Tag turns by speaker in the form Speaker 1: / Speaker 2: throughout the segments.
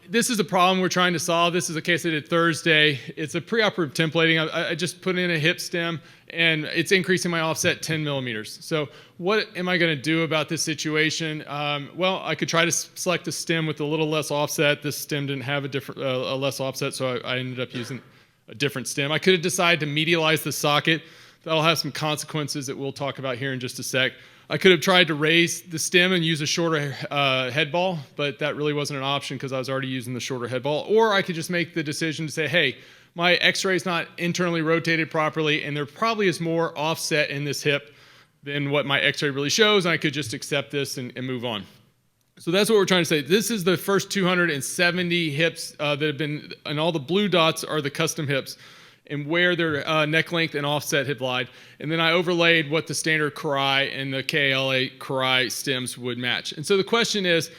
Speaker 1: This is a problem we're trying to solve. This is a case I did Thursday. It's a preoperative templating. I just put in a hip stem, and it's increasing my offset 10 millimeters. So what am I going to do about this situation? Well, I could try to select a stem with a little less offset. This stem didn't have a less offset, so I ended up using a different stem. I could have decided to medialize the socket. That'll have some consequences that we'll talk about here in just a sec. I could have tried to raise the stem and use a shorter head ball, but that really wasn't an option because I was already using the shorter head ball. Or I could just make the decision to say, hey, my x-ray is not internally rotated properly, and there probably is more offset in this hip than what my x-ray really shows, and I could just accept this and move on. So that's what we're trying to say. This is the first 270 hips that have been, and all the blue dots are the custom hips, and where their neck length and offset hip lied. And then I overlaid what the standard Kurai and the KLA Kurai stems would match. And so the question is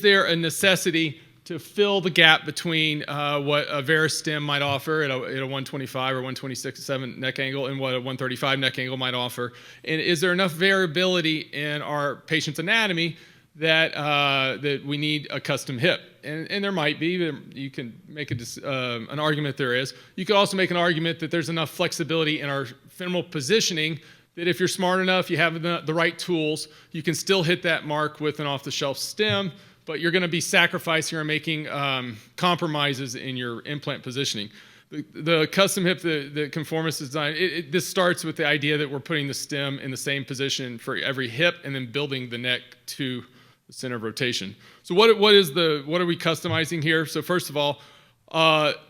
Speaker 1: there a necessity to fill the gap between what a Veris stem might offer at a 125 or 126.7 neck angle and what a 135 neck angle might offer? And is there enough variability in our patient's anatomy that we need a custom hip? And there might be. You can make an argument there is. You could also make an argument that there's enough flexibility in our femoral positioning that if you're smart enough, you have the right tools, you can still hit that mark with an off-the-shelf stem, but you're going to be sacrificing or making compromises in your implant positioning. The custom hip, the Conformance Design, this starts with the idea that we're putting the stem in the same position for every hip and then building the neck to the center of rotation. So what are we customizing here? So first of all,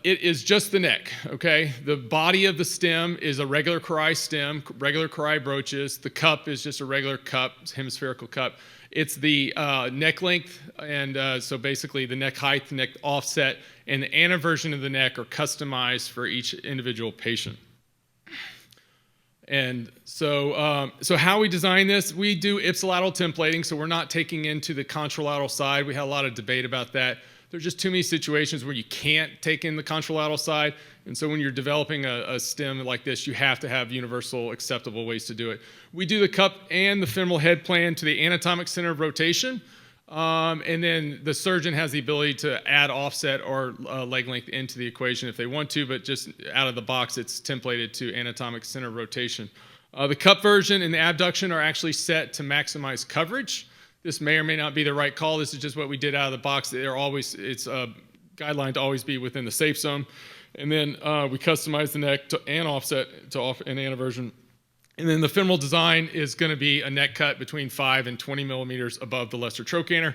Speaker 1: it is just the neck, okay? The body of the stem is a regular Kurai stem, regular Kurai broaches. The cup is just a regular cup, hemispherical cup. It's the neck length, and so basically the neck height, the neck offset, and the anteversion of the neck are customized for each individual patient. And so how we design this, we do ipsilateral templating, so we're not taking into the contralateral side. We had a lot of debate about that. There's just too many situations where you can't take in the contralateral side, and so when you're developing a stem like this, you have to have universal acceptable ways to do it. We do the cup and the femoral head plan to the anatomic center of rotation, and then the surgeon has the ability to add offset or leg length into the equation if they want to, but just out of the box, it's templated to anatomic center of rotation. The cup version and the abduction are actually set to maximize coverage. This may or may not be the right call. This is just what we did out of the box. It's a guideline to always be within the safe zone. And then we customize the neck and offset to an anteversion. And then the femoral design is going to be a neck cut between 5 and 20 millimeters above the lesser trochanter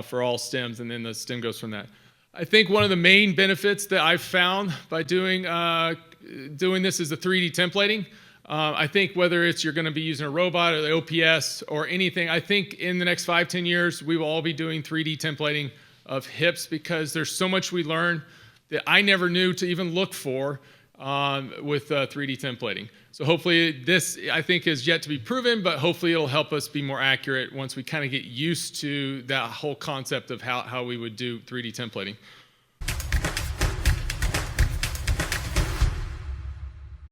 Speaker 1: for all stems, and then the stem goes from that. I think one of the main benefits that I've found by doing this is the 3D templating. I think whether you're going to be using a robot or the OPS or anything, I think in the next 5-10 years, we will all be doing 3D templating of hips because there's so much we learn that I never knew to even look for with 3D templating. So hopefully this, I think, is yet to be proven, but hopefully it'll help us be more accurate once we kind of get used to that whole concept of how we would do 3D templating.